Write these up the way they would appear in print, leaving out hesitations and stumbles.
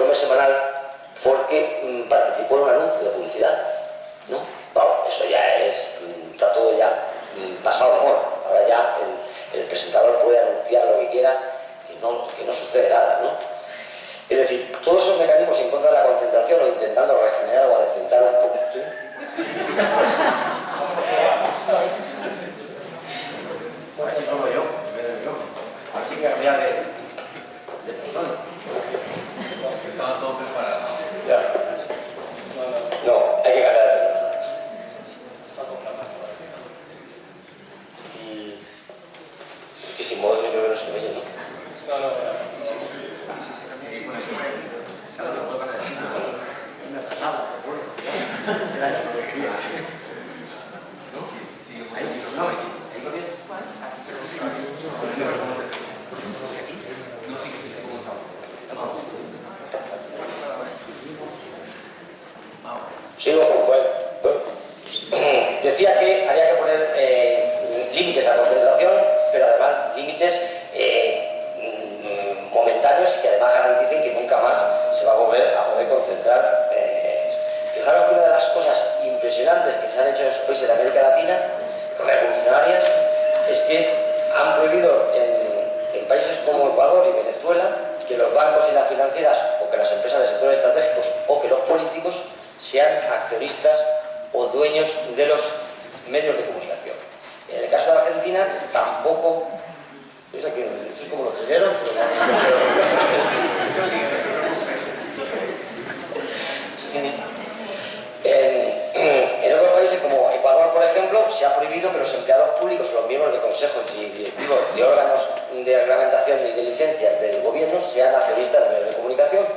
informe semanal porque participó en un anuncio de publicidad, ¿no? Bueno, eso ya está todo ya pasado de moda. Ahora ya el presentador puede anunciar lo que quiera, que no sucede nada, ¿no? Es decir, todos esos mecanismos en contra de la concentración o intentando regenerar o adecentar un poco, ¿sí? Bueno, así solo yo, así que cambiar de persona. Esto estaba todo preparado. Ya. No, hay que cambiar de persona. Y sin modo yo creo que no se me oye, ¿no? Era eso lo que quería. Sigo, bueno, decía que había que poner límites a la concentración, pero además límites momentáneos y que además garanticen que nunca más se va a volver a poder concentrar. Fijaros que una de las cosas impresionantes que se han hecho en esos países de América Latina, revolucionarias, es que han prohibido en países como Ecuador y Venezuela que los bancos y las financieras, o que las empresas de sectores estratégicos, o que los políticos sean accionistas o dueños de los medios de comunicación. En el caso de Argentina tampoco. Esto es como los trileros, en otros países como Ecuador, por ejemplo, se ha prohibido que los empleados públicos o los miembros de consejos y directivos de órganos de reglamentación y de licencias del gobierno sean accionistas de medios de comunicación.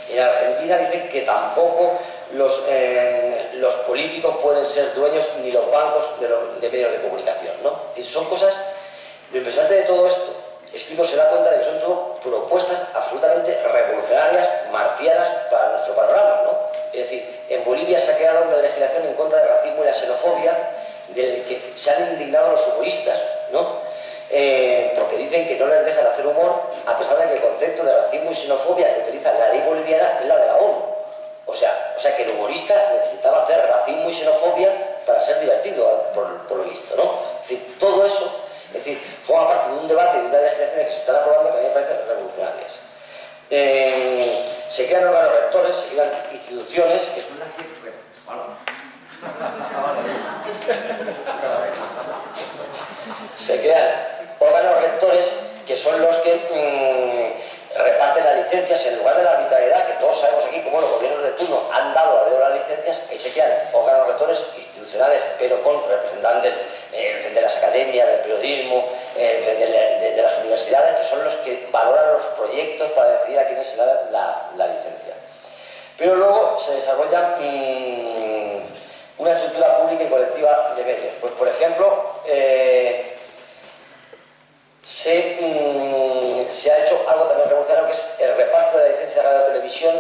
En Argentina dicen que tampoco los políticos pueden ser dueños ni los bancos de medios de comunicación, ¿no? Es decir, son cosas. Lo impresionante de todo esto es que uno se da cuenta de que son todo propuestas absolutamente revolucionarias, marcianas para nuestro panorama, ¿no? Es decir, en Bolivia se ha creado una legislación en contra del racismo y la xenofobia, del que se han indignado los humoristas, ¿no? Porque dicen que no les dejan hacer humor, a pesar de que el concepto de racismo y xenofobia que utiliza la ley boliviana es la de la ONU. O sea que el humorista necesitaba hacer racismo y xenofobia para ser divertido, por lo visto, ¿no? Es decir, todo eso, forma parte de un debate y de unas legislaciones que se están aprobando que a mí me parecen revolucionarias. Se crean órganos rectores, se crean instituciones que son las que... Se crean órganos rectores que son los que reparten las licencias en lugar de la arbitrariedad, que todos sabemos aquí cómo los gobiernos de turno han dado a dedo las licencias. Ahí se crean órganos rectores institucionales, pero con representantes de las academias, del periodismo, de las universidades, que son los que valoran los proyectos para decidir a quiénes se le da la licencia. Pero luego se desarrolla una estructura pública y colectiva de medios. Pues, por ejemplo, se ha hecho algo también revolucionario, que es el reparto de la licencia de radio y televisión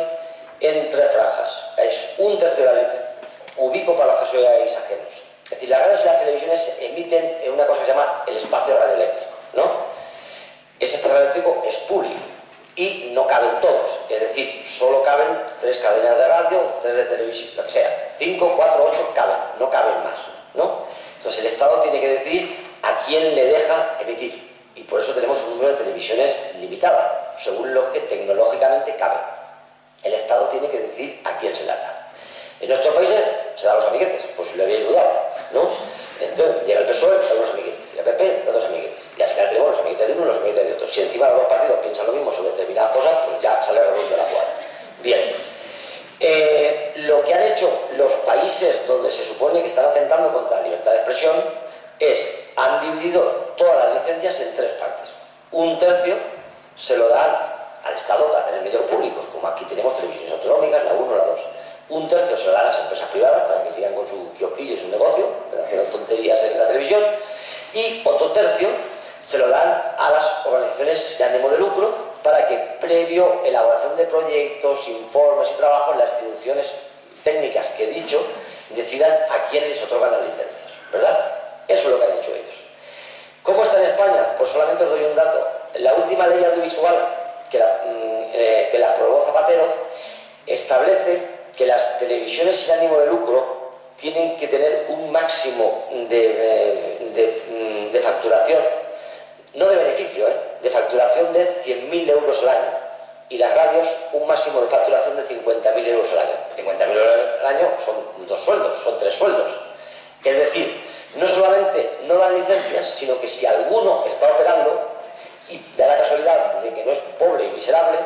en 3 franjas. Es un tercio de la licencia, ubico para los que sois ajenos. Es decir, las radios y las televisiones emiten en una cosa que se llama el espacio radioeléctrico, ¿no? Ese espacio radioeléctrico es público y no caben todos, es decir, solo caben 3 cadenas de radio, 3 de televisión, lo que sea, 5, 4, 8 caben, no caben más, ¿no? Entonces el Estado tiene que decidir a quién le deja emitir. Y por eso tenemos un número de televisiones limitado, según lo que tecnológicamente cabe. El Estado tiene que decidir a quién se la da. En nuestros países se da a los amiguetes, por si lo habéis dudado, ¿no? Entonces llega el PSOE, da los amiguetes, y el PP da los amiguetes. Y al final tenemos los amiguetes de uno y los amiguetes de otro. Si encima los dos partidos piensan lo mismo sobre determinadas cosas, pues ya sale redondo la jugada. Bien. Lo que han hecho los países donde se supone que están atentando contra la libertad de expresión han dividido todas las licencias en 3 partes. Un tercio se lo dan al Estado para tener medios públicos, como aquí tenemos televisiones autonómicas, la 1, la 2. Un tercio se lo dan a las empresas privadas para que sigan con su kiosquillo y su negocio, haciendo tonterías en la televisión. Y otro tercio se lo dan a las organizaciones sin ánimo de lucro para que, previo elaboración de proyectos, informes y trabajos, las instituciones técnicas que he dicho decidan a quién les otorgan las licencias, ¿verdad? Eso es lo que han hecho ellos. ¿Cómo está en España? Pues solamente os doy un dato. La última ley audiovisual que la aprobó Zapatero establece que las televisiones sin ánimo de lucro tienen que tener un máximo de facturación, no de beneficio, de facturación de 100.000 euros al año, y las radios un máximo de facturación de 50.000 euros al año. 50.000 euros al año son 2 sueldos, son 3 sueldos. Es decir, no solamente no dan licencias, sino que si alguno está operando y da la casualidad de que no es pobre y miserable,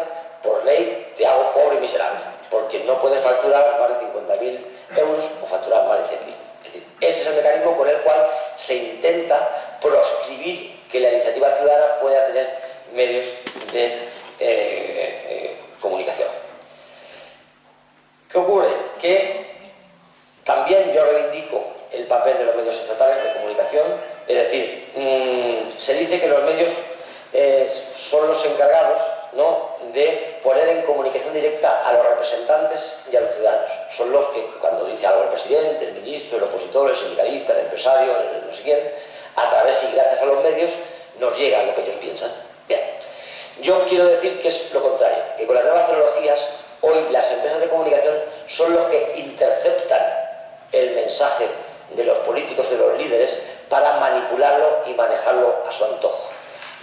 por ley te hago pobre y miserable, porque no puedes facturar más de 50.000 euros o facturar más de 100.000. Es decir, ese es el mecanismo con el cual se intenta proscribir que la iniciativa ciudadana pueda tener medios de comunicación. ¿Qué ocurre? Que también yo reivindico el papel de los medios estatales de comunicación, es decir, se dice que los medios son los encargados, ¿no?, de poner en comunicación directa a los representantes y a los ciudadanos. Son los que, cuando dice algo el presidente, el ministro, el opositor, el sindicalista, el empresario, el no sé quién, a través y gracias a los medios nos llega lo que ellos piensan. Bien, yo quiero decir que es lo contrario, que con las nuevas tecnologías hoy las empresas de comunicación son los que interceptan el mensaje de los políticos, de los líderes, para manipularlo y manejarlo a su antojo.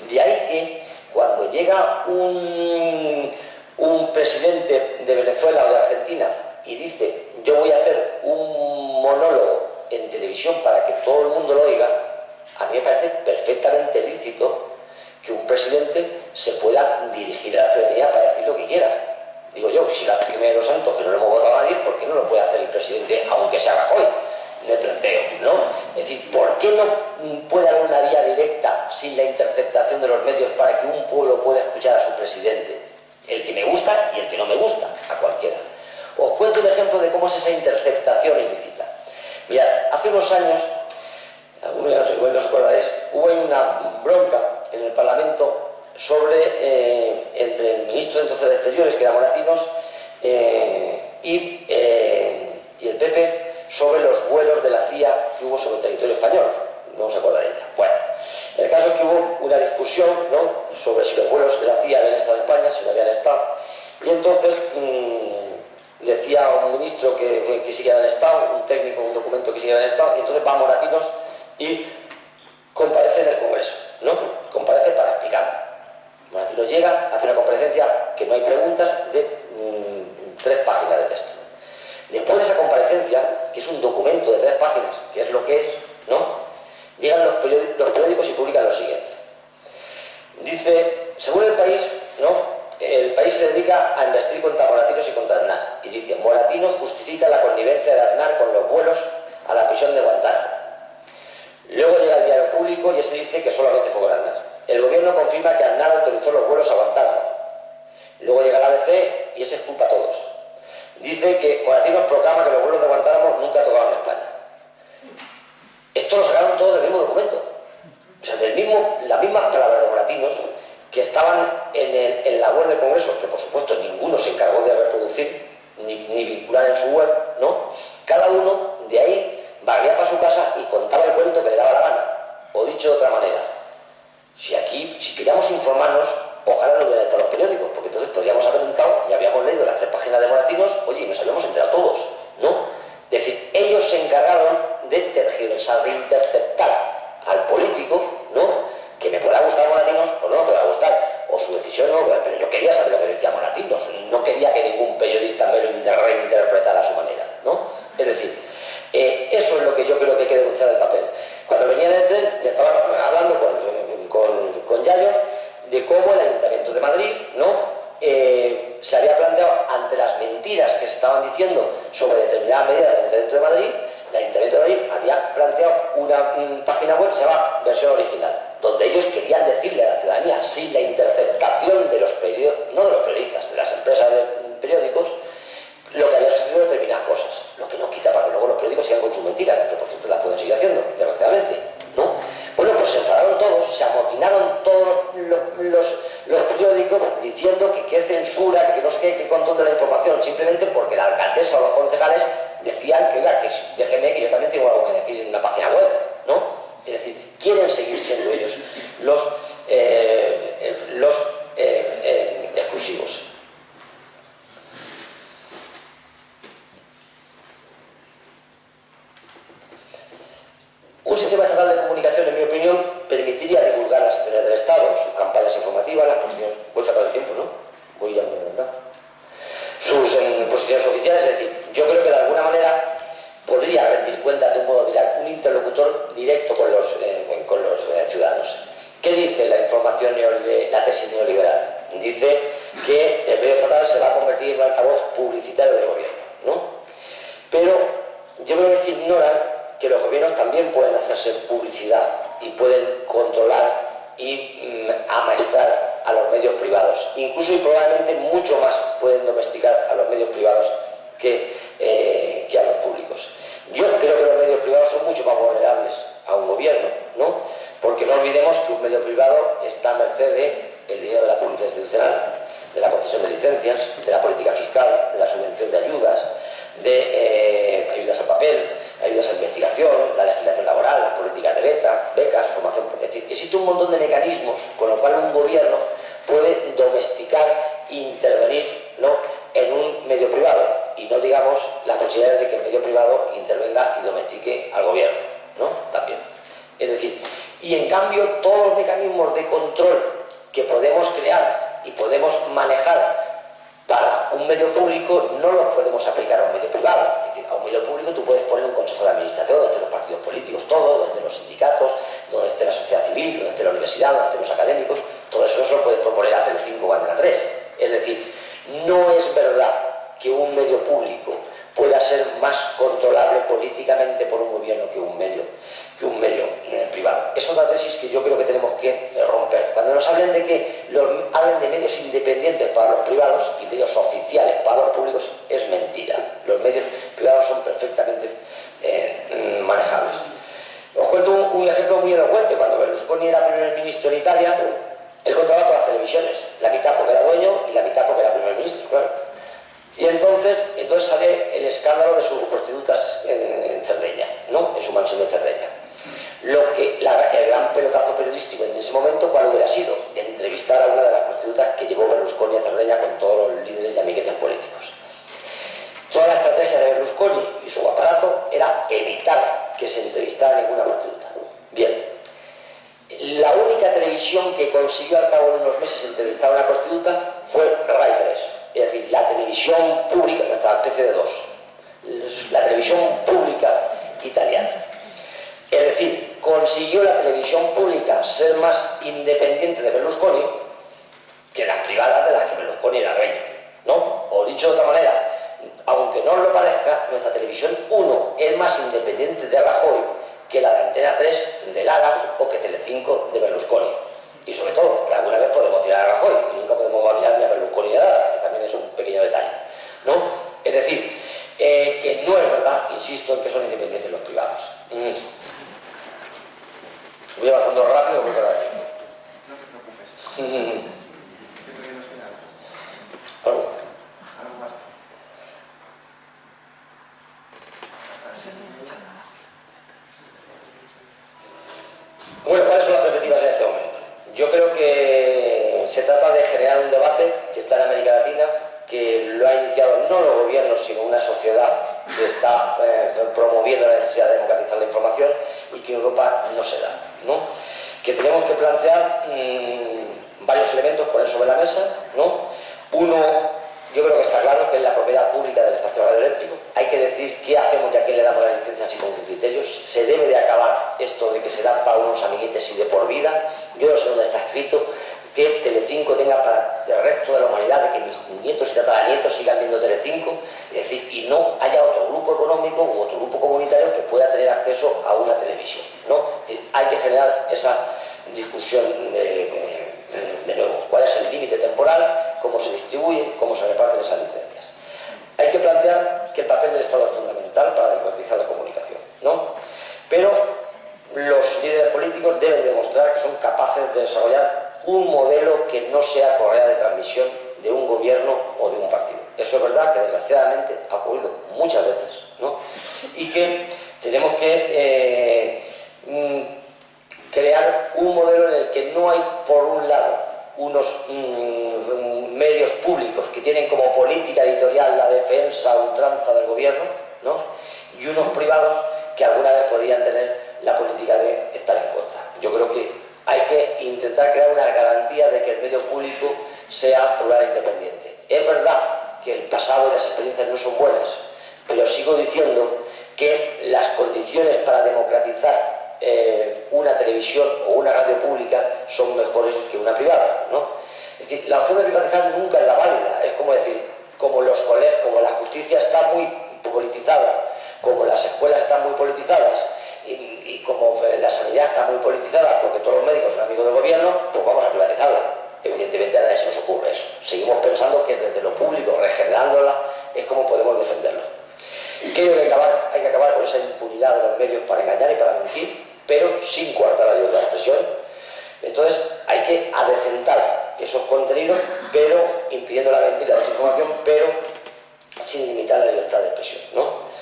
De ahí que cuando llega un presidente de Venezuela o de Argentina y dice: yo voy a hacer un monólogo en televisión para que todo el mundo lo oiga, a mí me parece perfectamente lícito que un presidente se pueda dirigir a la ciudadanía para decir lo que quiera. Digo yo, si lo hace Jiménez Los Santos, que no lo hemos votado a nadie, ¿por qué no lo puede hacer el presidente, aunque sea Rajoy? Me planteo, ¿no? Es decir, ¿por qué no puede haber una vía directa sin la interceptación de los medios para que un pueblo pueda escuchar a su presidente? El que me gusta y el que no me gusta, a cualquiera. Os cuento un ejemplo de cómo es esa interceptación ilícita. Mirad, hace unos años, algunos ya no sé, igual no os acordaréis, hubo una bronca en el Parlamento sobre, entre el ministro entonces de Exteriores, que era Moratinos, y el PP, sobre los vuelos de la CIA que hubo sobre el territorio español. No os acordaréis. Bueno, el caso es que hubo una discusión, ¿no?, sobre si los vuelos de la CIA habían estado en España, si no habían estado, y entonces decía un ministro que sí que habían estado, un técnico, un documento que sí que habían estado, y entonces va Moratinos y comparece en el Congreso, ¿no? Comparece para explicar. Moratinos llega, hace una comparecencia que no hay preguntas, de 3 páginas de texto. Después de esa comparecencia, que es un documento de 3 páginas, que es lo que es, ¿no?, llegan los periódicos y publican lo siguiente. Dice, según El País, ¿no?, el país se dedica a investir contra Moratinos y contra Aznar. Y dice, Moratinos justifica la connivencia de Aznar con los vuelos a la prisión de Guantánamo. Luego llega el Diario Público y ese dice que solamente fue con Aznar. El gobierno confirma que Aznar autorizó los vuelos a Guantánamo. Luego llega el ABC y ese exculpa a todos. Dice que Moratinos proclama que los vuelos de Guantánamo nunca tocaron en España. Esto lo sacaron todos del mismo documento. O sea, las mismas palabras de Moratinos que estaban en la web del Congreso, que por supuesto ninguno se encargó de reproducir ni vincular en su web, ¿no? Cada uno de ahí barría para su casa y contaba el cuento que le daba la gana. O dicho de otra manera, si queríamos informarnos, ojalá no hubieran estado los periódicos, porque entonces podríamos haber entrado y habíamos leído las 3 páginas de Moratinos, oye, y nos habíamos enterado todos, ¿no? Es decir, ellos se encargaron de tergiversar, de interceptar al político, ¿no?, que me pueda gustar Moratinos o no me pueda gustar, o su decisión no, pero yo quería saber lo que decía Moratinos, no quería que ningún periodista me lo reinterpretara a su manera, ¿no? Es decir, eso es lo que yo creo que hay que denunciar del papel. Cuando venía en el tren, me estaba hablando con Yayo de cómo el Ayuntamiento de Madrid, ¿no?, se había planteado, ante las mentiras que se estaban diciendo sobre determinadas medidas del Ayuntamiento de Madrid, el Ayuntamiento de Madrid había planteado una página web que se llama Versión Original, donde ellos querían decirle a la ciudadanía, sin la interceptación de los periodistas, no de los periodistas, de las empresas de periódicos, lo que había sucedido en determinadas cosas. Lo que no quita para que luego los periódicos sigan con sus mentiras, que por cierto las pueden seguir haciendo, desgraciadamente, ¿no? Bueno, pues se enfadaron todos, se amotinaron todos los periódicos diciendo que qué censura, que no sé qué, que control de la información, simplemente porque la alcaldesa o los concejales decían que, oiga, que déjeme que yo también tengo algo que decir en una página web, ¿no? Es decir, quieren seguir siendo ellos los exclusivos. Un sistema estatal de comunicación, en mi opinión, permitiría divulgar las acciones del Estado, sus campañas informativas, las posiciones... Voy fatal de tiempo, ¿no? Voy ya muy adelantado. Sus posiciones oficiales, es decir, yo creo que de alguna manera podría rendir cuenta de un modo directo, un interlocutor directo con los ciudadanos. ¿Qué dice la información, la tesis neoliberal? Dice que el medio estatal se va a convertir en un altavoz publicitario del gobierno, ¿no? Pero yo creo que ignoran que los gobiernos también pueden hacerse publicidad y pueden controlar y amaestrar a los medios privados. Incluso y probablemente mucho más pueden domesticar a los medios privados que a los públicos. Yo creo que los medios privados son mucho más vulnerables a un gobierno, ¿no? Porque no olvidemos que un medio privado está a merced del dinero de la publicidad institucional, de la concesión de licencias, de la política fiscal, de la subvención de ayudas, de ayudas al papel, ayudas a investigación, la legislación laboral, las políticas de becas, formación. Es decir, existe un montón de mecanismos con los cuales un gobierno puede domesticar e intervenir, ¿no?, en un medio privado, y no digamos las posibilidades de que el medio privado intervenga y domestique al gobierno, ¿no? También. Es decir, y en cambio todos los mecanismos de control que podemos crear y podemos manejar para un medio público no los podemos aplicar a un medio privado. Es decir, a un medio público tú puedes poner un consejo de administración donde estén los partidos políticos todos, donde estén los sindicatos, donde esté la sociedad civil, donde esté la universidad, donde estén los académicos. Todo eso lo puedes proponer a Telecinco o a Antena 3. Es decir, no es verdad que un medio público pueda ser más controlable políticamente por un gobierno que un medio privado. Es otra tesis que yo creo que tenemos que romper. Cuando nos hablen de que hablen de medios independientes para los privados y medios oficiales para los públicos, es mentira. Los medios privados son perfectamente manejables. Os cuento un ejemplo muy elocuente. Cuando Berlusconi era primer ministro en Italia, él controlaba todas las televisiones, la mitad porque era dueño y la mitad porque era primer ministro, claro. Y entonces sale el escándalo de sus prostitutas en Cerdeña, ¿no?, en su mansión de Cerdeña. El gran pelotazo periodístico en ese momento, ¿cuál hubiera sido? Entrevistar a una de las prostitutas que llevó Berlusconi a Cerdeña con todos los líderes y amiguetes políticos. Toda la estrategia de Berlusconi y su aparato era evitar que se entrevistara ninguna prostituta. Bien, la única televisión que consiguió al cabo de unos meses entrevistar a una prostituta fue Rai 3, es decir, la televisión pública, nuestra especie de dos, la televisión pública italiana. Es decir, consiguió la televisión pública ser más independiente de Berlusconi que las privadas de las que Berlusconi era dueño, ¿no? O dicho de otra manera, aunque no os lo parezca, nuestra televisión 1 es más independiente de Rajoy que la de Antena 3 de Lara o que Telecinco de Berlusconi. Y sobre todo, que alguna vez podemos tirar a Rajoy y nunca podemos tirar ni a Berlusconi ni a Lara, que también es un pequeño detalle, ¿no? Es decir, que no es verdad, insisto, en que son independientes los privados. Voy avanzando rápido porque cada tiempo. No te preocupes. ¿Qué todavía nos queda? ¿Algo? Algo más. Bueno, ¿cuáles son las perspectivas en este momento? Yo creo que se trata de generar un debate que está en América Latina, que lo ha iniciado no los gobiernos, sino una sociedad que está promoviendo la necesidad de democratizar la información y que en Europa no se da, ¿no? Que tenemos que plantear varios elementos, poner sobre la mesa, ¿no? Uno, yo creo que está claro, que es la propiedad pública del espacio radioeléctrico. Hay que decir qué hacemos y a quién le damos las licencias y con qué criterios. Se debe de acabar esto de que se da para unos amiguetes y de por vida. Yo no sé dónde está escrito que Telecinco tenga para el resto de la humanidad, de que mis nietos y tataranietos sigan viendo Telecinco, es decir, y no haya otro grupo económico u otro grupo comunitario que pueda tener acceso a una televisión, ¿no? Es decir, hay que generar esa discusión de nuevo. ¿Cuál es el límite temporal? ¿Cómo se distribuye? ¿Cómo se reparten esas licencias? Hay que plantear que el papel del Estado es fundamental para democratizar la comunicación, ¿no? Pero los líderes políticos deben demostrar que son capaces de desarrollar un modelo que no sea correa de transmisión de un gobierno o de un partido. Eso es verdad que desgraciadamente ha ocurrido muchas veces, ¿no? Y que tenemos que crear un modelo en el que no hay, por un lado, unos medios públicos que tienen como política editorial la defensa a ultranza del gobierno, ¿no? Y unos privados que alguna vez podrían tener la política de estar en contra. Yo creo que hay que intentar crear una garantía de que el medio público sea plural e independiente. Es verdad que el pasado y las experiencias no son buenas, pero sigo diciendo que las condiciones para democratizar una televisión o una radio pública son mejores que una privada, ¿no? Es decir, la opción de privatizar nunca es la válida. Es como decir, como los colegios, como la justicia está muy politizada, como las escuelas están muy politizadas y como la sanidad está muy politizada porque todos los médicos son amigos del gobierno, pues vamos a privatizarla. Evidentemente a nadie se nos ocurre eso. Seguimos pensando que desde lo público, regenerándola, es como podemos defenderlo. Creo que hay que acabar con esa impunidad de los medios para engañar y para mentir, pero sin coartar la libertad de expresión. Entonces hay que adecentar esos contenidos, pero impidiendo la mentira y la desinformación, pero sin limitar la libertad de expresión, ¿no?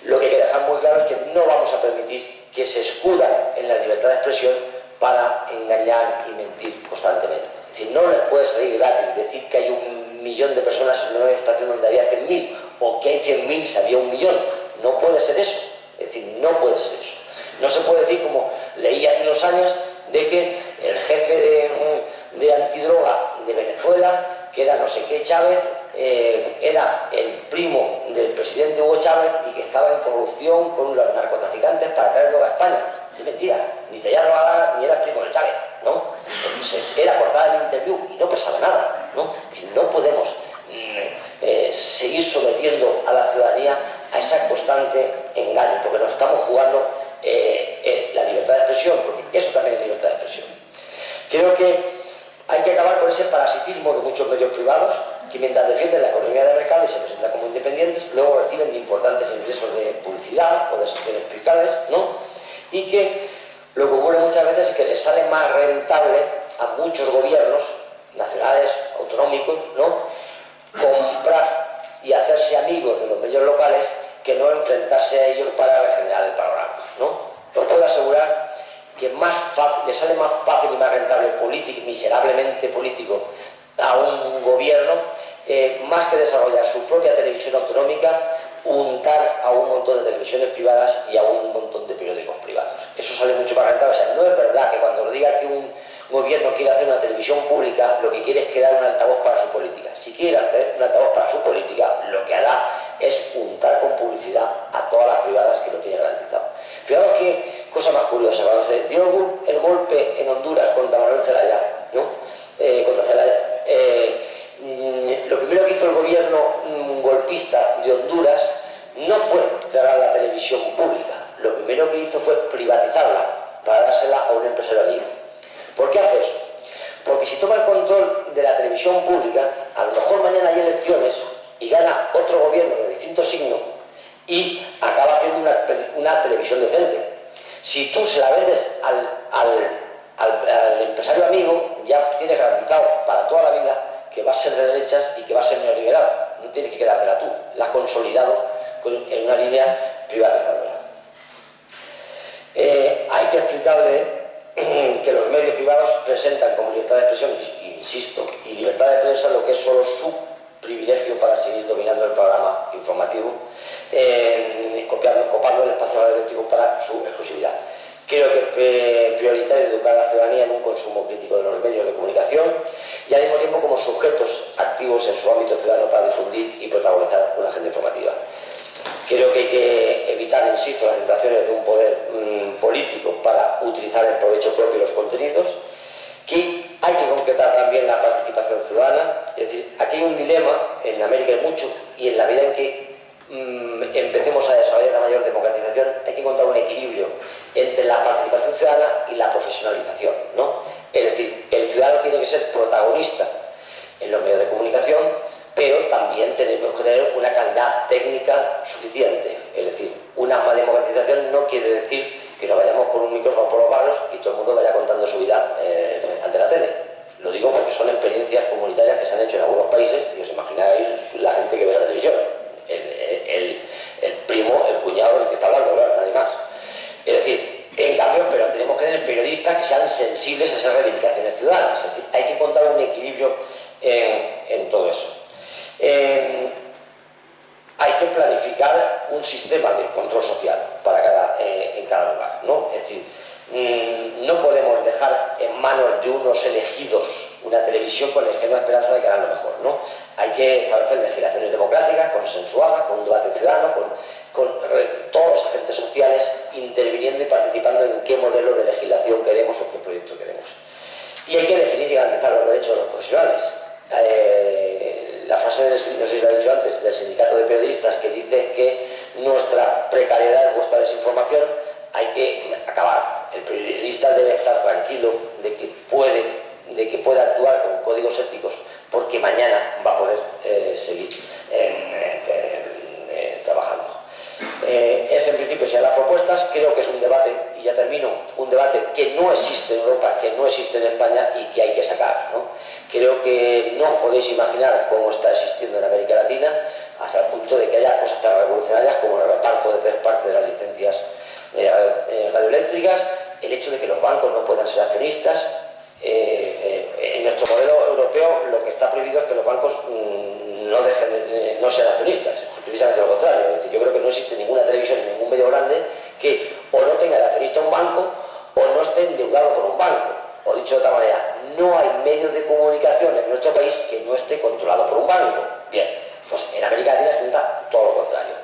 Lo que hay que dejar muy claro es que no vamos a permitir que se escudan en la libertad de expresión para engañar y mentir constantemente. Es decir, no les puede salir gratis decir que hay 1 millón de personas en una manifestación donde había 100.000 o que hay 100.000 si había 1 millón. No puede ser eso. Es decir, no puede ser eso. No se puede decir, como leí hace unos años, de que el jefe de antidroga de Venezuela, que era no sé qué Chávez, era el primo del presidente Hugo Chávez y que estaba en corrupción con los narcotraficantes para traer droga a España. Es mentira, ni tenía drogada ni era primo de Chávez, ¿no? Entonces era portada del interview y no pasaba nada, ¿no? Es decir, no podemos seguir sometiendo a la ciudadanía a esa constante engaño, porque nos estamos jugando la libertad de expresión, porque eso también es libertad de expresión. Creo que hay que acabar con ese parasitismo de muchos medios privados que mientras defienden la economía de mercado y se presentan como independientes, luego reciben importantes ingresos de publicidad o de secciones fiscales, ¿no? Y que lo que ocurre muchas veces es que les sale más rentable a muchos gobiernos nacionales, autonómicos, ¿no?, comprar y hacerse amigos de los medios locales que no enfrentarse a ellos para regenerar el panorama, ¿no? Os puedo asegurar que le sale más fácil y más rentable miserablemente político a un gobierno, más que desarrollar su propia televisión autonómica, untar a un montón de televisiones privadas y a un montón de periódicos privados. Eso sale mucho más rentable. O sea, no es verdad que cuando diga que un gobierno quiere hacer una televisión pública, lo que quiere es crear un altavoz para su política. Si quiere hacer un altavoz para su política, lo que hará es untar con publicidad a todas las privadas que lo tienen garantizado. Fijaos qué cosa más curiosa. Cuando se dio el golpe en Honduras contra Manuel Zelaya, ¿no? Contra Zelaya, lo primero que hizo el gobierno golpista de Honduras no fue cerrar la televisión pública. Lo primero que hizo fue privatizarla para dársela a un empresario amigo. ¿Por qué hace eso? Porque si toma el control de la televisión pública, a lo mejor mañana hay elecciones y gana otro gobierno de distinto signo y acaba haciendo una televisión decente. Si tú se la vendes al empresario amigo, ya tienes garantizado para toda la vida que va a ser de derechas y que va a ser neoliberal. No tienes que quedártela tú. La has consolidado en una línea privatizadora. Hay que explicarle que los medios privados presentan como libertad de expresión, insisto, y libertad de prensa lo que es solo su privilegio para seguir dominando el programa informativo, copando el espacio radioeléctrico para su exclusividad. Creo que es prioritario educar a la ciudadanía en un consumo crítico de los medios de comunicación y al mismo tiempo como sujetos activos en su ámbito ciudadano para difundir y protagonizar una agenda informativa. Creo que hay que evitar, insisto, las tentaciones de un poder político para utilizar en provecho propio los contenidos, que hay que concretar también la participación ciudadana. Es decir, aquí hay un dilema, en América hay mucho, y en la medida en que empecemos a desarrollar una mayor democratización, hay que encontrar un equilibrio entre la participación ciudadana y la profesionalización, ¿no? Es decir, el ciudadano tiene que ser protagonista en los medios de comunicación, pero también tenemos que tener una calidad técnica suficiente. Es decir, una democratización no quiere decir que nos vayamos con un micrófono por los barrios y todo el mundo vaya contando su vida ante la tele. Lo digo porque son experiencias comunitarias que se han hecho en algunos países y os imagináis la gente que ve la televisión. El primo, el cuñado, el que está hablando, ¿verdad? Nadie más. Es decir, en cambio, pero tenemos que tener periodistas que sean sensibles a esas reivindicaciones ciudadanas. Es decir, hay que encontrar un equilibrio en todo eso. Hay que planificar un sistema de control social en cada lugar, ¿no? Es decir, no podemos dejar en manos de unos elegidos una televisión con la ingenua esperanza de que harán lo mejor, ¿no? Hay que establecer legislaciones democráticas, consensuadas, con un debate ciudadano, con todos los agentes sociales interviniendo y participando en qué modelo de legislación queremos o qué proyecto queremos. Y hay que definir y garantizar los derechos de los profesionales. La frase, no sé si lo he dicho antes, del sindicato de periodistas que dice que nuestra precariedad es vuestra desinformación, hay que acabar. El periodista debe estar tranquilo de que puede actuar con códigos éticos porque mañana va a poder seguir trabajando. Es en principio sean las propuestas. Creo que es un debate, y ya termino, un debate que no existe en Europa, que no existe en España y que hay que sacar, ¿no? Creo que no os podéis imaginar cómo está existiendo en América Latina, hasta el punto de que haya cosas tan revolucionarias como el reparto de 3 partes de las licencias radioeléctricas, el hecho de que los bancos no puedan ser accionistas. En nuestro modelo europeo lo que está prohibido es que los bancos no dejen no sean accionistas, precisamente lo contrario. Es decir, yo creo que no existe ninguna televisión ni ningún medio grande que o no tenga de accionista un banco o no esté endeudado por un banco. O dicho de otra manera, no hay medio de comunicación en nuestro país que no esté controlado por un banco. Bien, pues en América Latina se intenta todo lo contrario.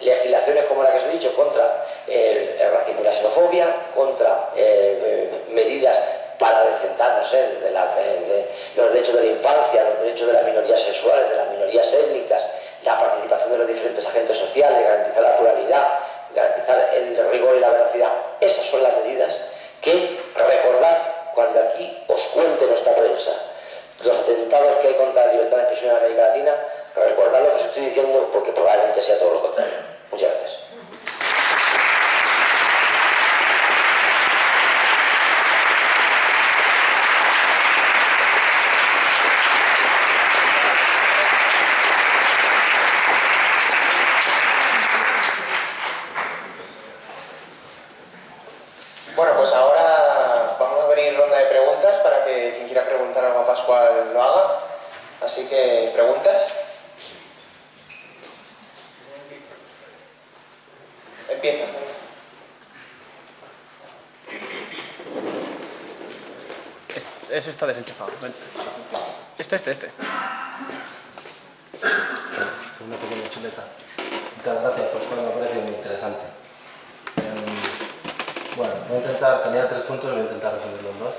Legislaciones como la que os he dicho contra el racismo y la xenofobia, contra medidas para decentar, no sé, de los derechos de la infancia, los derechos de las minorías sexuales, de las minorías étnicas, la participación de los diferentes agentes sociales, garantizar la pluralidad, garantizar el rigor y la veracidad. Esas son las medidas que recordar cuando aquí os cuente nuestra prensa los atentados que hay contra la libertad de expresión en América Latina, recordad lo que os estoy diciendo porque probablemente sea todo lo contrario. Muchas gracias. Bueno, pues ahora vamos a abrir ronda de preguntas para que quien quiera preguntar algo a Pascual lo haga. Así que, ¿preguntas? Empieza. Ese está desenchufado. Ven. Este. Una pequeña chuleta. Muchas gracias, Pascual, me parece muy interesante. Bueno, tenía 3 puntos, voy a intentar resumirlos en 2.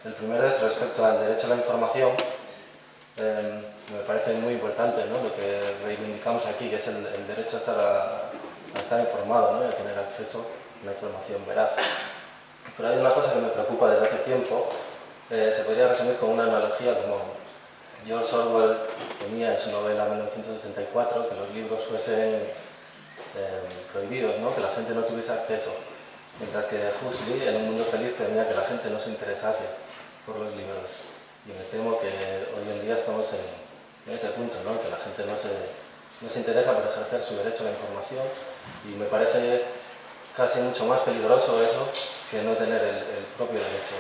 El primero es respecto al derecho a la información. Me parece muy importante, ¿no?, lo que reivindicamos aquí, que es el derecho a estar informado, ¿no?, y a tener acceso a la información veraz. Pero hay una cosa que me preocupa desde hace tiempo, se podría resumir con una analogía como George Orwell ponía en su novela 1984, que los libros fuesen prohibidos, ¿no?, que la gente no tuviese acceso, mientras que Huxley en Un mundo feliz tenía que la gente no se interesase por los libros. Y me temo que hoy en día estamos en ese punto, ¿no?, que la gente no se interesa por ejercer su derecho a la información, y me parece casi mucho más peligroso eso que no tener el propio derecho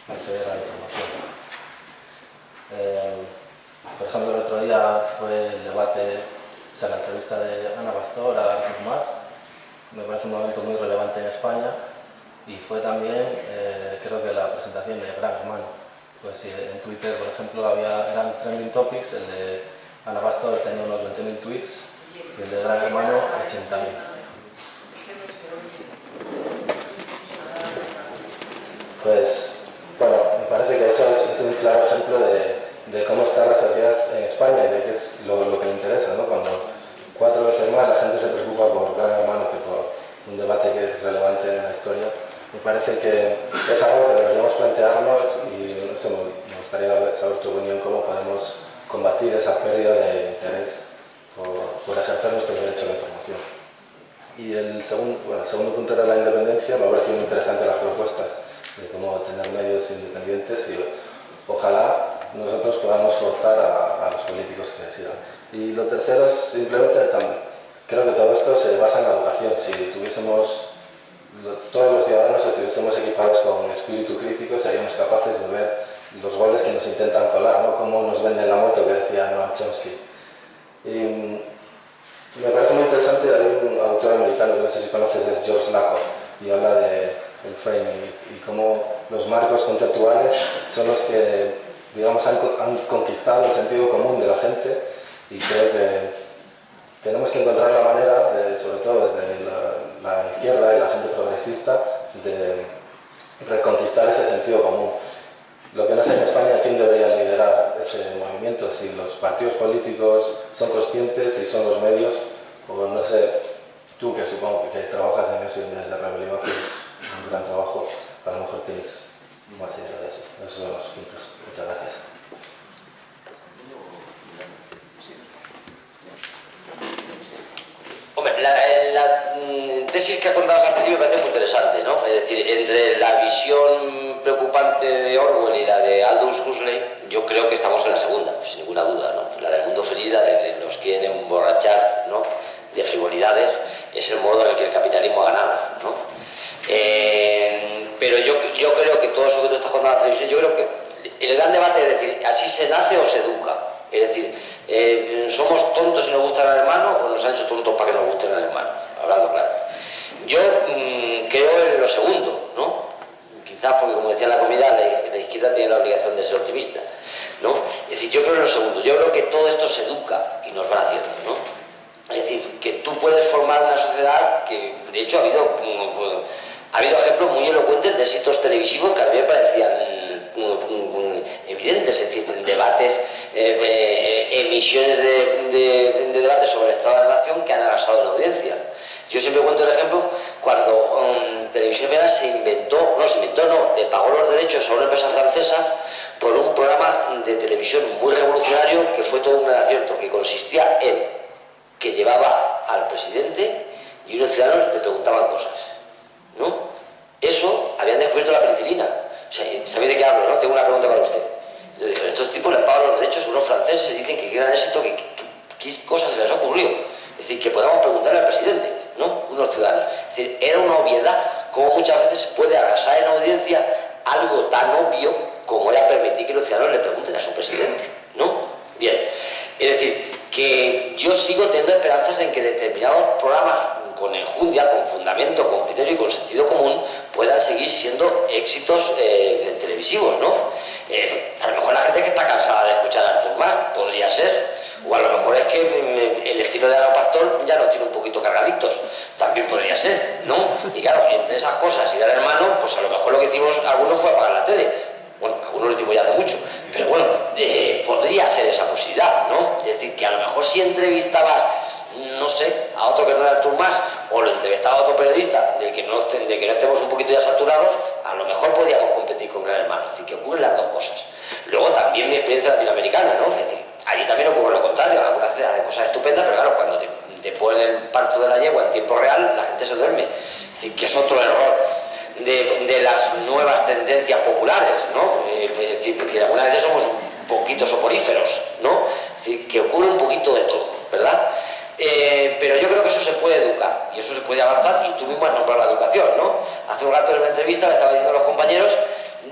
a acceder a la información. Por ejemplo, el otro día fue el debate, o sea, la entrevista de Ana Pastor a Artur Mas. Me parece un momento muy relevante en España, y fue también, creo que la presentación de Gran Hermano. Pues en Twitter, por ejemplo, eran trending topics, el de Ana Pastor tenía unos 20.000 tweets y el de Gran Hermano 80.000. Pues, bueno, me parece que eso es un claro ejemplo de cómo está la sociedad en España y de qué es lo que le interesa, ¿no? Cuando 4 veces más la gente se preocupa por Gran Hermano que por un debate que es relevante en la historia. Me parece que es algo que deberíamos plantearnos, y no sé, me gustaría saber tu opinión, cómo podemos combatir esa pérdida de interés por ejercer nuestro derecho a la información. Y el segundo punto era la independencia. Me ha parecido muy interesante las propuestas de cómo tener medios independientes, y ojalá nosotros podamos forzar a los políticos que decidan. Y lo tercero es simplemente, creo que todo esto se basa en la educación. Si todos los ciudadanos estuviésemos equipados con espíritu crítico, seríamos capaces de ver los goles que nos intentan colar, ¿no?, cómo nos venden la moto, que decía Noam Chomsky. Y me parece muy interesante, hay un autor americano, no sé si conoces, es George Lakoff, y habla del framing y cómo los marcos conceptuales son los que, digamos, han conquistado el sentido común de la gente, y creo que tenemos que encontrar la manera, sobre todo desde la izquierda y la gente progresista, de reconquistar ese sentido común. Lo que no sé en España quién debería liderar ese movimiento, si los partidos políticos son conscientes, si son los medios, o no sé, tú que supongo que trabajas en eso y desde Rebelión haces un gran trabajo, a lo mejor tienes más idea de eso. Esos son los puntos. Muchas gracias. Hombre, la tesis que ha contado al principio me parece muy interesante, ¿no? Es decir, entre la visión preocupante de Orwell y la de Aldous Huxley, yo creo que estamos en la segunda, sin ninguna duda, ¿no? La del mundo feliz, la de que nos quieren emborrachar, ¿no?, de frivolidades, es el modo en el que el capitalismo ha ganado, ¿no? Pero yo creo que todo eso que tú estás contando en la televisión, yo creo que el gran debate es decir, ¿así se nace o se educa? Es decir, ¿somos tontos y nos gusta el hermano o nos han hecho tontos para que nos guste el hermano? Hablando claro. Yo creo en lo segundo, ¿no? Quizás porque, como decía la comida, la izquierda tiene la obligación de ser optimista, ¿no? Es decir, yo creo en lo segundo. Yo creo que todo esto se educa y nos van haciendo, ¿no? Es decir, que tú puedes formar una sociedad que, de hecho, ha habido ejemplos muy elocuentes de éxitos televisivos que a mí me parecían evidentes, es decir, debates, emisiones de debates sobre el estado de la nación que han arrasado en la audiencia. Yo siempre cuento el ejemplo cuando Televisión Española le pagó los derechos a una empresa francesa por un programa de televisión muy revolucionario que fue todo un gran acierto, que consistía en que llevaba al presidente y unos ciudadanos le preguntaban cosas, ¿no? Eso, habían descubierto la penicilina. O sea, ¿sabéis de qué hablo, no? Tengo una pregunta para usted. Entonces, estos tipos les pagan los derechos, unos franceses dicen que gran éxito, ¿qué cosas se les ha ocurrido? Es decir, que podamos preguntarle al presidente, ¿no? Unos ciudadanos. Es decir, era una obviedad, como muchas veces puede arrasar en audiencia algo tan obvio como era permitir que los ciudadanos le pregunten a su presidente, ¿no? Bien, es decir, que yo sigo teniendo esperanzas en que determinados programas con enjundia, con fundamento, con criterio y con sentido común puedan seguir siendo éxitos televisivos, ¿no? A lo mejor la gente que está cansada de escuchar a Artur Mas podría ser, o a lo mejor es que el estilo de Ana Pastor ya lo tiene un poquito cargaditos, también podría ser, ¿no? Y claro, entre esas cosas y Gran Hermano, pues a lo mejor lo que hicimos algunos fue apagar la tele. Bueno, algunos lo hicimos ya hace mucho, pero bueno, podría ser esa posibilidad, ¿no? Es decir, que a lo mejor si entrevistabas, no sé, a otro que no era Artur Mas, o lo entrevistaba a otro periodista de que no estemos un poquito ya saturados, a lo mejor podíamos competir con Gran Hermano. Es decir, que ocurren las dos cosas. Luego también mi experiencia latinoamericana, ¿no? Es decir, allí también ocurre lo contrario, algunas veces hacen cosas estupendas, pero claro, cuando te ponen el parto de la yegua en tiempo real, la gente se duerme. Es decir, que es otro error de las nuevas tendencias populares, ¿no? Es decir, que algunas veces somos un poquito soporíferos, ¿no? Es decir, que ocurre un poquito de todo, ¿verdad? Pero yo creo que eso se puede educar y eso se puede avanzar, y tú mismo has nombrado la educación, ¿no? Hace un rato en una entrevista me estaba diciendo a los compañeros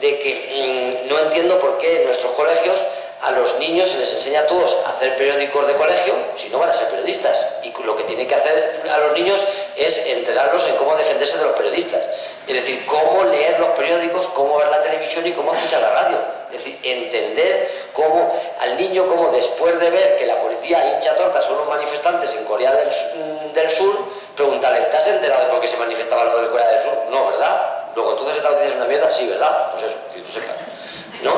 de que no entiendo por qué en nuestros colegios a los niños se les enseña a todos a hacer periódicos de colegio si no van a ser periodistas, y lo que tiene que hacer a los niños es enterarlos en cómo defenderse de los periodistas, es decir, cómo leer los periódicos, cómo ver la televisión y cómo escuchar la radio. Es decir, entender cómo al niño, como después de ver que la policía hincha tortas a unos manifestantes en Corea del Sur, preguntarle, ¿te has enterado de por qué se manifestaba lo de Corea del Sur? No, ¿verdad? Luego, entonces esta noticia es una mierda, sí, ¿verdad? Pues eso, que tú sepas, ¿no?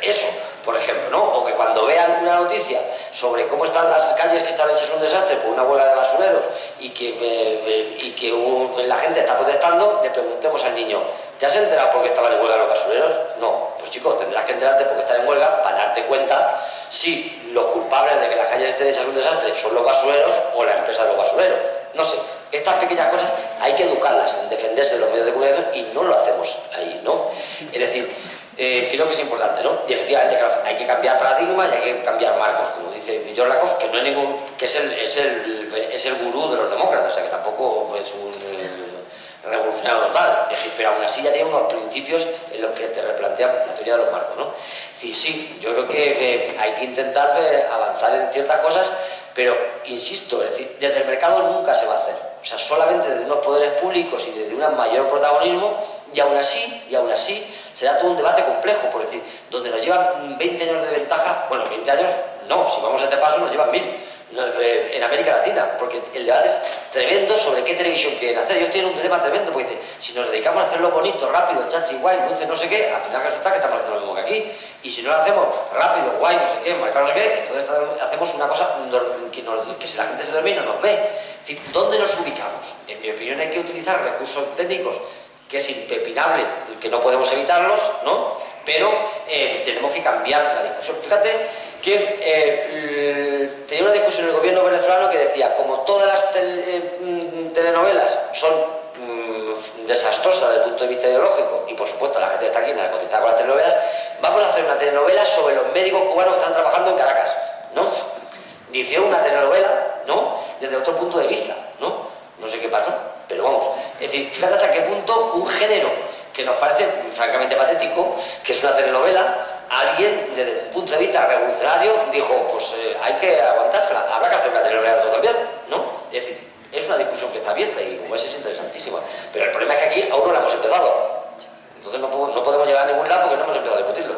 Eso, por ejemplo, ¿no? O que cuando vean una noticia sobre cómo están las calles que están hechas un desastre por una huelga de basureros y que la gente está protestando, le preguntemos al niño, ¿te has enterado por qué estaban en huelga los basureros? No, pues chico, tendrás que enterarte porque están en huelga para darte cuenta si los culpables de que las calles estén hechas un desastre son los basureros o la empresa de los basureros. No sé, estas pequeñas cosas hay que educarlas en defenderse de los medios de comunicación y no lo hacemos ahí, ¿no? Es decir, creo que es importante, ¿no? Y efectivamente, claro, hay que cambiar paradigmas y hay que cambiar marcos, como dice George Lakoff, que no hay ningún, que es el gurú de los demócratas, o sea que tampoco es revolucionario total, es decir, pero aún así ya tiene unos principios en los que te replantea la teoría de los marcos, ¿no? Es decir, sí, yo creo que hay que intentar avanzar en ciertas cosas, pero insisto, es decir, desde el mercado nunca se va a hacer, o sea, solamente desde unos poderes públicos y desde un mayor protagonismo, y aún así será todo un debate complejo, por decir, donde nos llevan 20 años de ventaja, bueno, 20 años no, si vamos a este paso nos llevan 1000 en América Latina, porque el debate es tremendo sobre qué televisión quieren hacer. Ellos tienen un dilema tremendo, porque dicen, si nos dedicamos a hacerlo bonito, rápido, chachi, guay, luces, no sé qué, al final resulta que estamos haciendo lo mismo que aquí, y si no lo hacemos rápido, guay, no sé qué, marcado, no sé qué, entonces hacemos una cosa que si la gente se duerme no nos ve. Es decir, ¿dónde nos ubicamos? En mi opinión hay que utilizar recursos técnicos que es impepinable, que no podemos evitarlos, ¿no? Pero tenemos que cambiar la discusión. Fíjate que tenía una discusión en el gobierno venezolano que decía, como todas las telenovelas son desastrosas desde el punto de vista ideológico, y por supuesto la gente está aquí narcotizada con las telenovelas, vamos a hacer una telenovela sobre los médicos cubanos que están trabajando en Caracas, ¿no? Y hicieron una telenovela, ¿no? Desde otro punto de vista, ¿no? No sé qué pasó, pero vamos. Es decir, fíjate hasta qué punto un género que nos parece francamente patético, que es una telenovela, alguien desde un punto de vista revolucionario dijo, pues hay que aguantársela, habrá que hacer una telenovela también, ¿no? Es decir, es una discusión que está abierta y como es interesantísima, pero el problema es que aquí aún no la hemos empezado, entonces no podemos llegar a ningún lado porque no hemos empezado a discutirlo.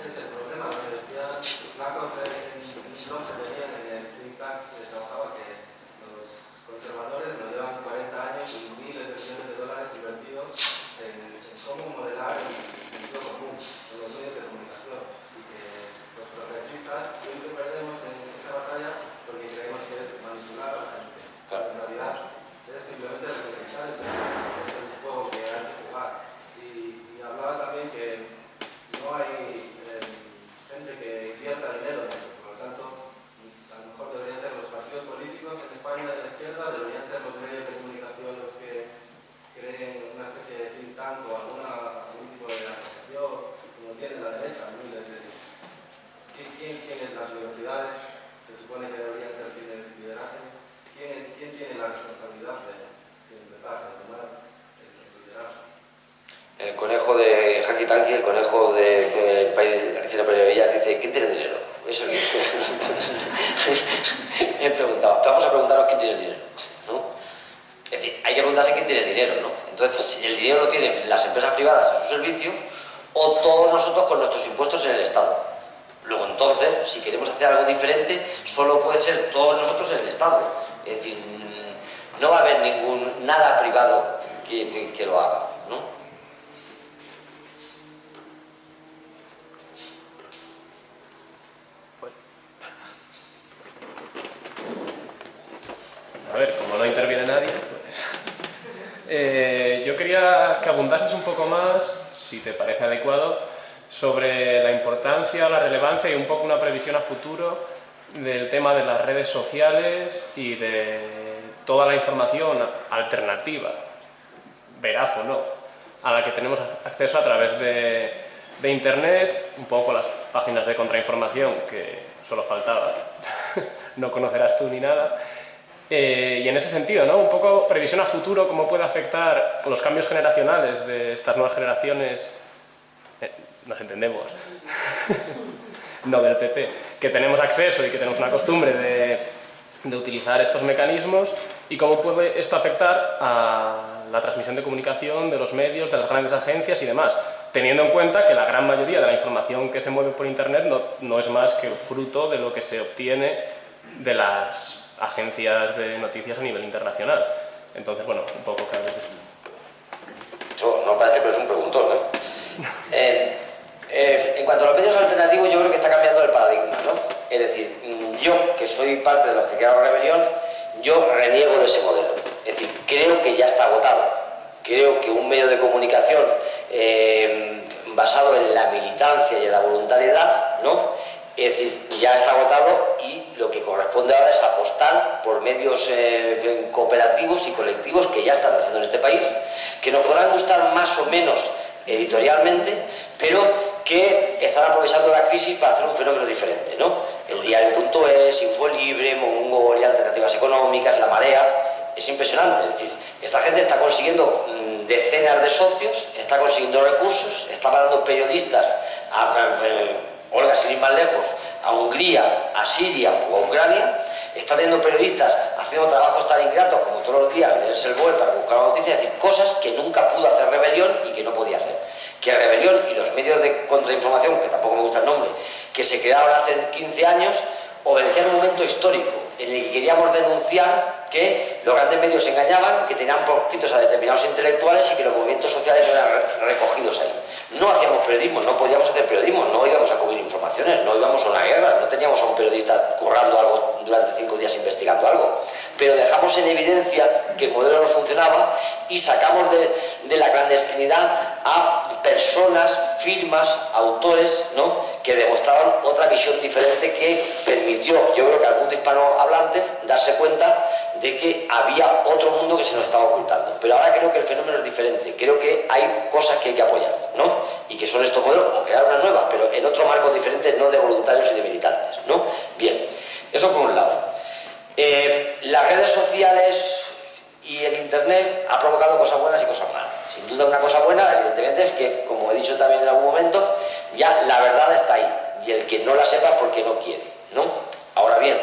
Ese es el problema, me decía Marcos en Londres, decían en el think tank que trabajaba que los conservadores nos llevan 40 años y miles de millones de dólares invertidos en cómo modelar el sentido común en los medios de comunicación y que los progresistas siempre perdemos en esa batalla porque creemos que es manipular a la gente. Claro. En realidad es simplemente representar el juego que hay que jugar. Y hablaba también que no hay gente que invierta dinero en eso, por lo tanto a lo mejor deberían ser los partidos políticos en España de la izquierda, deberían ser los medios de comunicación los que creen una especie de think tank o algún tipo de asociación como tiene la derecha, ¿no? ¿Quién tiene las universidades? Se supone que deberían ser quienes liderasen. ¿Quién tiene la responsabilidad de empezar a tomar el liderazgo? El conejo de Jackie Tanqui, el conejo del país de García Pérez Villar, dice, ¿quién tiene dinero? Eso es. He preguntado, vamos a preguntaros quién tiene el dinero, ¿no? Es decir, hay que preguntarse quién tiene el dinero, ¿no? Entonces, si el dinero lo tienen las empresas privadas a su servicio o todos nosotros con nuestros impuestos en el Estado. Luego, entonces, si queremos hacer algo diferente, solo puede ser todos nosotros en el Estado. Es decir, no va a haber nada privado que lo haga, ¿no? A ver, como no interviene nadie, pues... yo quería que abundases un poco más, si te parece adecuado, sobre la importancia, la relevancia y un poco una previsión a futuro del tema de las redes sociales y de toda la información alternativa, veraz o no, a la que tenemos acceso a través de Internet, un poco las páginas de contrainformación, que solo faltaba, no conocerás tú ni nada. Y en ese sentido, ¿no? Un poco previsión a futuro, cómo puede afectar los cambios generacionales de estas nuevas generaciones, nos entendemos, no del PP, que tenemos acceso y que tenemos una costumbre de utilizar estos mecanismos, y cómo puede esto afectar a la transmisión de comunicación de los medios, de las grandes agencias y demás, teniendo en cuenta que la gran mayoría de la información que se mueve por Internet no es más que fruto de lo que se obtiene de las agencias de noticias a nivel internacional. Entonces, bueno, un poco que hables de esto. Eso no parece, pero es un preguntón, ¿eh? En cuanto a los medios alternativos, yo creo que está cambiando el paradigma, ¿no? Es decir, yo, que soy parte de los que crearon Rebelión, yo reniego de ese modelo. Es decir, creo que ya está agotado. Creo que un medio de comunicación basado en la militancia y en la voluntariedad, ¿no? Es decir, ya está agotado y lo que corresponde ahora es apostar por medios cooperativos y colectivos que ya están haciendo en este país, que nos podrán gustar más o menos editorialmente, pero que están aprovechando la crisis para hacer un fenómeno diferente, ¿no? El Diario.es, Infolibre, Mongolia, Alternativas Económicas, La Marea, es impresionante. Es decir, esta gente está consiguiendo decenas de socios, está consiguiendo recursos, está mandando periodistas Olga, sin ir más lejos, a Hungría, a Siria o a Ucrania, está teniendo periodistas haciendo trabajos tan ingratos como todos los días leerse el BOE para buscar la noticia, es decir, cosas que nunca pudo hacer Rebelión y que no podía hacer. Que Rebelión y los medios de contrainformación, que tampoco me gusta el nombre, que se crearon hace 15 años, obedecían un momento histórico en el que queríamos denunciar que los grandes medios se engañaban, que tenían proscritos a determinados intelectuales y que los movimientos sociales no eran recogidos ahí. No hacíamos periodismo, no podíamos hacer periodismo, no íbamos a cubrir informaciones, no íbamos a una guerra, no teníamos a un periodista currando algo durante 5 días investigando algo. Pero dejamos en evidencia que el modelo no funcionaba y sacamos de la clandestinidad a personas, firmas, autores, ¿no?, que demostraban otra visión diferente que permitió, yo creo que al mundo hispanohablante, darse cuenta de que había otro mundo que se nos estaba ocultando. Pero ahora creo que el fenómeno es diferente, creo que hay cosas que hay que apoyar, ¿no?, y que son estos modelos, o crear unas nuevas, pero en otro marco diferente, no de voluntarios y de militantes, ¿no? Bien, eso por un lado. Las redes sociales y el internet ha provocado cosas buenas y cosas malas. Sin duda una cosa buena, evidentemente, es que, como he dicho también en algún momento, ya la verdad está ahí, y el que no la sepa es porque no quiere, ¿no? Ahora bien,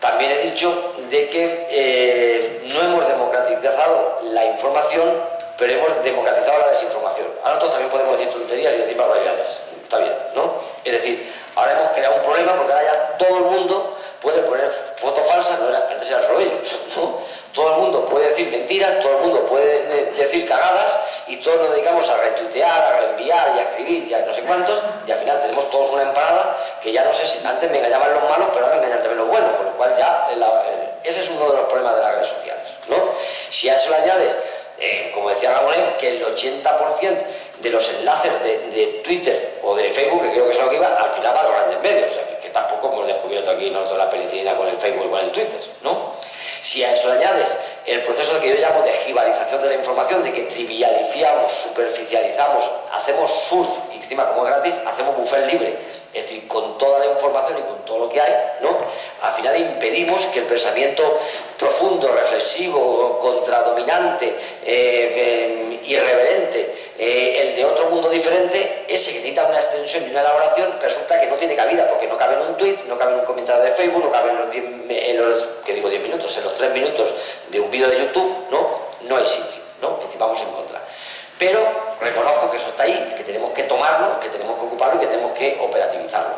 también he dicho de que no hemos democratizado la información, pero hemos democratizado la desinformación. Ahora nosotros también podemos decir tonterías y decir barbaridades, está bien, ¿no? Es decir, ahora hemos creado un problema porque ahora ya todo el mundo puede poner fotos falsas, antes eran solo ellos, ¿no? Todo el mundo puede decir mentiras, todo el mundo puede decir cagadas y todos nos dedicamos a retuitear, a reenviar y a escribir y a no sé cuántos, y al final tenemos todos una empanada que ya no sé si antes me engañaban los malos, pero ahora me engañan también los buenos, con lo cual ya ese es uno de los problemas de las redes sociales, ¿no? Si a eso le añades, como decía Ramonet, que el 80% de los enlaces de Twitter o de Facebook, que creo que es lo que iba, al final va a los grandes medios, o sea, que tampoco hemos descubierto aquí nosotros la penicilina con el Facebook y con el Twitter, ¿no? Si a eso le añades el proceso que yo llamo de jibarización de la información, de que trivializamos, superficializamos, hacemos surf, y encima como es gratis, hacemos buffet libre, es decir, con toda la información y con todo lo que hay, ¿no? Al final impedimos que el pensamiento profundo, reflexivo, contradominante, irreverente, el de otro mundo diferente, ese que necesita una extensión y una elaboración, resulta que no tiene cabida, porque no cabe en un tweet, no cabe en un comentario de Facebook, no cabe en los 10 minutos, en los 3 minutos de un vídeo de YouTube, no hay sitio, ¿no? Es decir, vamos en contra. Pero reconozco que eso está ahí, que tenemos que tomarlo, que tenemos que ocuparlo y que tenemos que operativizarlo.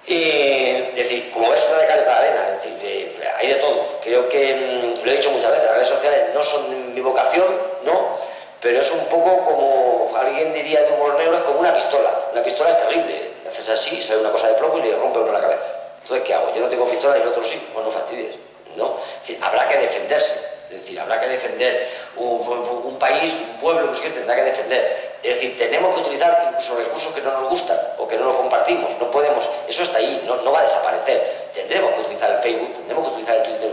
Es decir, como ves, una de cal y otra de arena, es decir, hay de todo. Creo que, lo he dicho muchas veces, las redes sociales no son mi vocación, ¿no? Pero es un poco como, alguien diría de humor negro, es como una pistola. Una pistola es terrible, haces así, sale una cosa de plomo y le rompe uno la cabeza. Entonces, ¿qué hago? Yo no tengo pistola y el otro sí, pues no fastidies, ¿no? Es decir, habrá que defenderse. Es decir, habrá que defender un país, un pueblo, que tendrá que defender. Es decir, tenemos que utilizar incluso recursos que no nos gustan o que no los compartimos. No podemos, eso está ahí, no va a desaparecer. Tendremos que utilizar el Facebook, tendremos que utilizar el Twitter,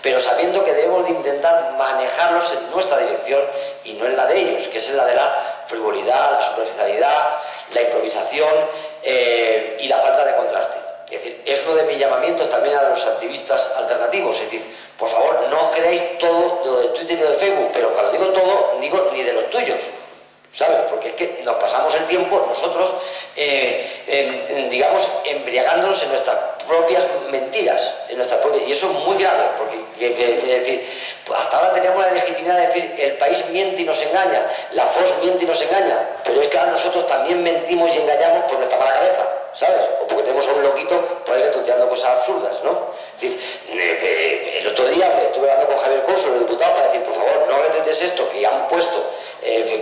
pero sabiendo que debemos de intentar manejarlos en nuestra dirección y no en la de ellos, que es en la de la frivolidad, la superficialidad, la improvisación y la falta de contraste. Es decir, es uno de mis llamamientos también a los activistas alternativos, es decir, por favor, no os creáis todo lo de Twitter y de Facebook, pero cuando digo todo, digo ni de los tuyos, ¿sabes? Porque es que nos pasamos el tiempo nosotros, digamos, embriagándonos en nuestras propias mentiras, y eso es muy grave, porque es decir, hasta ahora teníamos la legitimidad de decir el país miente y nos engaña, la FOS miente y nos engaña, pero es que ahora nosotros también mentimos y engañamos por nuestra mala cabeza, ¿sabes? O porque tenemos a un loquito por ahí retuiteando cosas absurdas, ¿no? Es decir, el otro día estuve hablando con Javier Couso, el diputado, para decir, por favor, no retuites esto que han puesto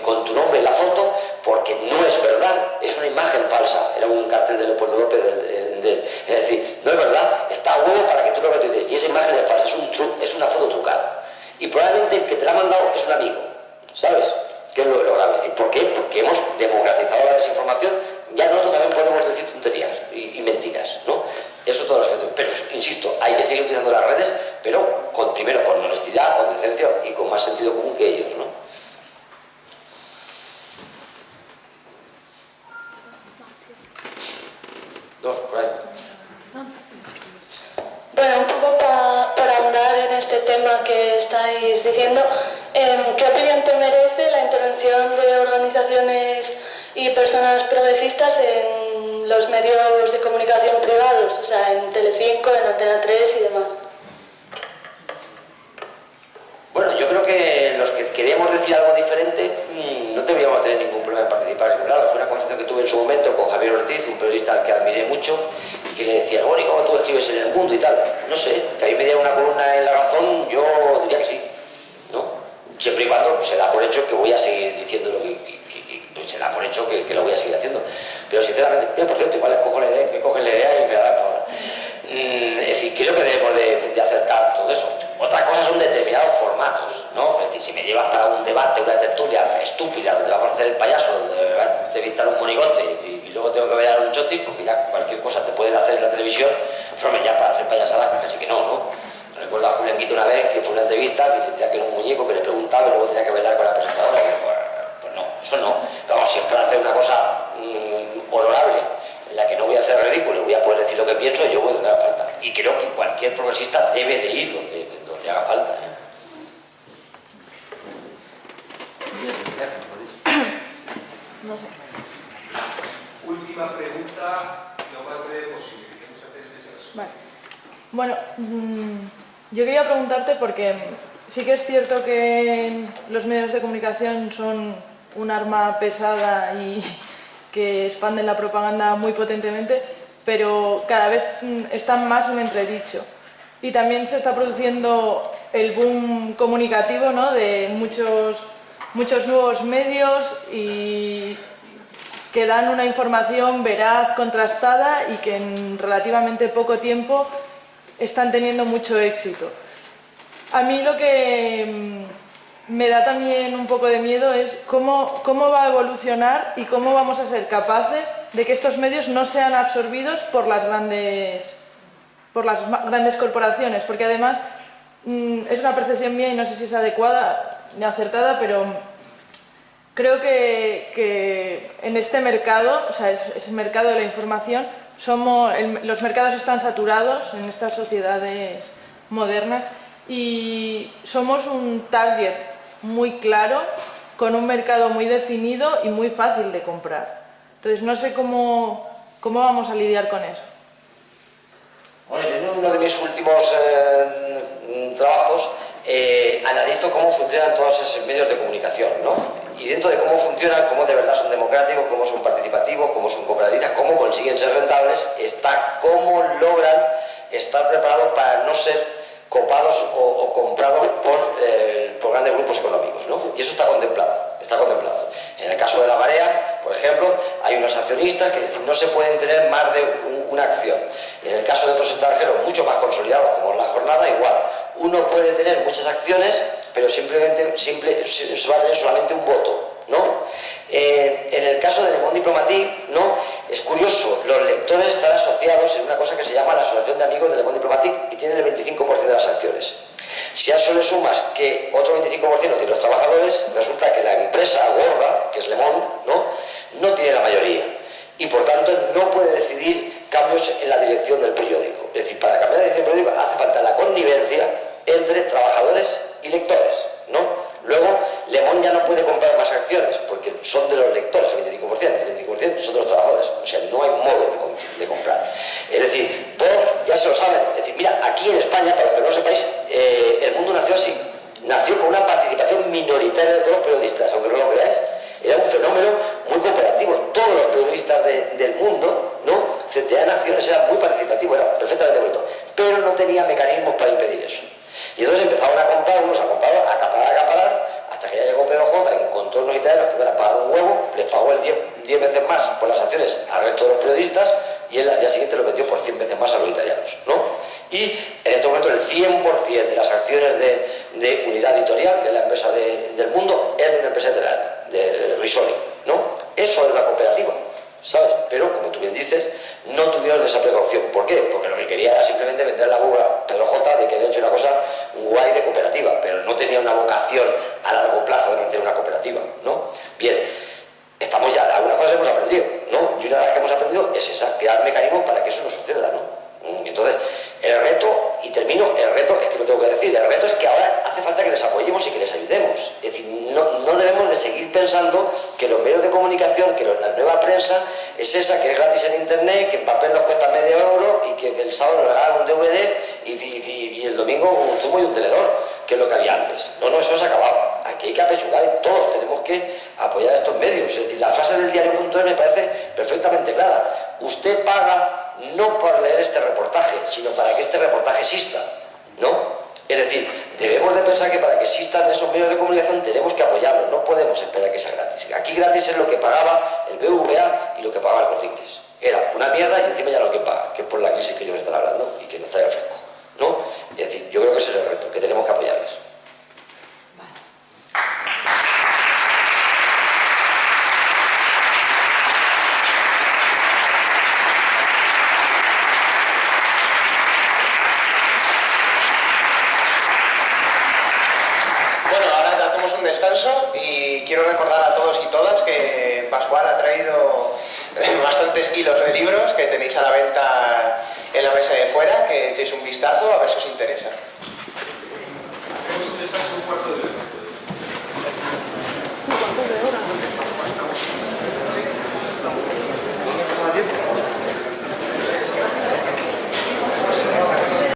con tu nombre en la foto, porque no es verdad, es una imagen falsa. Era un cartel de Leopoldo López es decir, no es verdad, está a huevo para que tú lo retuites, y esa imagen es falsa, es una foto trucada. Y probablemente el que te la ha mandado es un amigo, ¿sabes? Que es lo grave. Es decir, ¿por qué? Porque hemos democratizado la desinformación, ya nosotros también podemos decir tonterías y mentiras, ¿no? Eso todos los efectos. Pero, insisto, hay que seguir utilizando las redes, pero primero con honestidad, con decencia y con más sentido común que ellos, ¿no? Dos, por ahí. Bueno, un poco para ahondar en este tema que estáis diciendo, ¿Qué opinión te merece la intervención de organizaciones y personas progresistas en los medios de comunicación privados? O sea, en Telecinco, en Antena 3 y demás. Bueno, yo creo que los que queremos decir algo diferente no deberíamos tener ningún problema en participar en ningún lado. Fue una conversación que tuve en su momento con Javier Ortiz, un periodista al que admiré mucho, y que le decía, bueno, ¿y cómo tú escribes en El Mundo y tal? No sé, que a mí me diera una columna en La Razón, yo diría que sí, ¿no? Siempre y cuando se da por hecho que voy a seguir diciendo lo que se da por hecho que lo voy a seguir haciendo. Pero sinceramente, por cierto, igual me cogen la idea y me la dan ahora. Es decir, creo que debemos de acertar todo eso. Otra cosa son determinados formatos, ¿no? Es decir, si me llevas para un debate, una tertulia estúpida, donde vamos a hacer el payaso, donde va a entrevistar un monigote y luego tengo que ver a un choti, porque ya cualquier cosa te pueden hacer en la televisión, pues ya para hacer payasadas, casi que no. Recuerdo a Julián Quito una vez que fue una entrevista y le tenía que ir un muñeco que le preguntaba y luego tenía que bailar con la presentadora. Pues no, eso no. Vamos siempre a hacer una cosa honorable, en la que no voy a hacer el ridículo, voy a poder decir lo que pienso y yo voy donde haga falta. Y creo que cualquier progresista debe de ir donde haga falta. No sé. Última pregunta, lo más breve posible. Vale. Bueno, yo quería preguntarte porque sí que es cierto que los medios de comunicación son un arma pesada y que expanden la propaganda muy potentemente, pero cada vez están más en entredicho. Y también se está produciendo el boom comunicativo, ¿no?, de muchos nuevos medios y que dan una información veraz, contrastada y que en relativamente poco tiempo están teniendo mucho éxito. A mí lo que me da también un poco de miedo es cómo va a evolucionar y cómo vamos a ser capaces de que estos medios no sean absorbidos por las grandes corporaciones, porque además es una percepción mía y no sé si es adecuada ni acertada, pero creo que en este mercado, o sea, es el mercado de la información, los mercados están saturados en estas sociedades modernas y somos un target muy claro, con un mercado muy definido y muy fácil de comprar. Entonces no sé cómo vamos a lidiar con eso. Bueno, yo en uno de mis últimos trabajos analizo cómo funcionan todos esos medios de comunicación, ¿no? Y dentro de cómo funcionan, cómo de verdad son democráticos, cómo son participativos, cómo son cooperativistas, cómo consiguen ser rentables, está cómo logran estar preparados para no ser copados o comprados por grandes grupos económicos, ¿no? Y eso está contemplado. En el caso de La Marea, por ejemplo, hay unos accionistas que no se pueden tener más de una acción. En el caso de otros extranjeros mucho más consolidados, como La Jornada, igual. Uno puede tener muchas acciones, pero va a tener solamente un voto, ¿no? En el caso de Le Monde Diplomatique, ¿no?, es curioso, los lectores están asociados en una cosa que se llama la Asociación de Amigos de Le Monde Diplomatique y tienen el 25% de las acciones. Si a eso le sumas que otro 25% lo tienen los trabajadores, resulta que la empresa gorda, que es Le Monde, no tiene la mayoría y por tanto no puede decidir cambios en la dirección del periódico. Es decir, para cambiar la dirección del periódico hace falta la connivencia entre trabajadores y lectores, ¿no? Luego, Le Monde ya no puede comprar más acciones porque son de los lectores, el 25% son de los trabajadores, o sea, no hay modo de comprar. Es decir, todos ya se lo saben. Es decir, mira, aquí en España, para los que no lo sepáis, El Mundo nació así. Nació con una participación minoritaria de todos los periodistas, aunque no lo creáis. Era un fenómeno muy cooperativo. Todos los periodistas del mundo, ¿no?, tenían acciones, era muy participativo, era perfectamente bonito, pero no tenía mecanismos para impedir eso. Y entonces empezaron a comprar, a acaparar, hasta que ya llegó Pedro J, encontró unos italianos que iban a pagar un huevo, les pagó el 10 veces más por las acciones al resto de los periodistas y él al día siguiente lo vendió por 100 veces más a los italianos, ¿no? Y en este momento el 100% de las acciones de Unidad Editorial, que es la empresa del Mundo, es de una empresa italiana, de Risoli, ¿no? Eso es una cooperativa, ¿sabes? Pero, como tú bien dices, no tuvieron esa precaución. ¿Por qué? Porque lo que quería era simplemente vender la burla a Pedro J de que había hecho una cosa guay de cooperativa, pero no tenía una vocación a largo plazo de mantener una cooperativa, ¿no? Bien, estamos ya, algunas cosas hemos aprendido, ¿no? Y una de las que hemos aprendido es esa, crear mecanismos para que eso no suceda, ¿no? Entonces, el reto, y termino, el reto es que no tengo que decir. El reto es que ahora hace falta que les apoyemos y que les ayudemos. Es decir, no debemos de seguir pensando que los medios de comunicación, que la nueva prensa es esa que es gratis en internet, que en papel nos cuesta medio euro y que el sábado nos regalan un DVD y el domingo un zumo y un tenedor, que es lo que había antes. No, eso se ha acabado. Aquí hay que apechugar y todos tenemos que apoyar a estos medios. Es decir, la frase del diario.es me parece perfectamente clara. Usted paga no por leer este reportaje, sino para que este reportaje exista, ¿no? Es decir, debemos de pensar que para que existan esos medios de comunicación tenemos que apoyarlos, no podemos esperar que sea gratis. Aquí gratis es lo que pagaba el BBVA y lo que pagaba el Corte Inglés. Era una mierda y encima ya lo que paga, que es por la crisis que ellos están hablando y que no está ya fresco, ¿no? Es decir, yo creo que ese es el reto, que tenemos que apoyarles. Un descanso y quiero recordar a todos y todas que Pascual ha traído bastantes kilos de libros que tenéis a la venta en la mesa de fuera, que echéis un vistazo a ver si os interesa.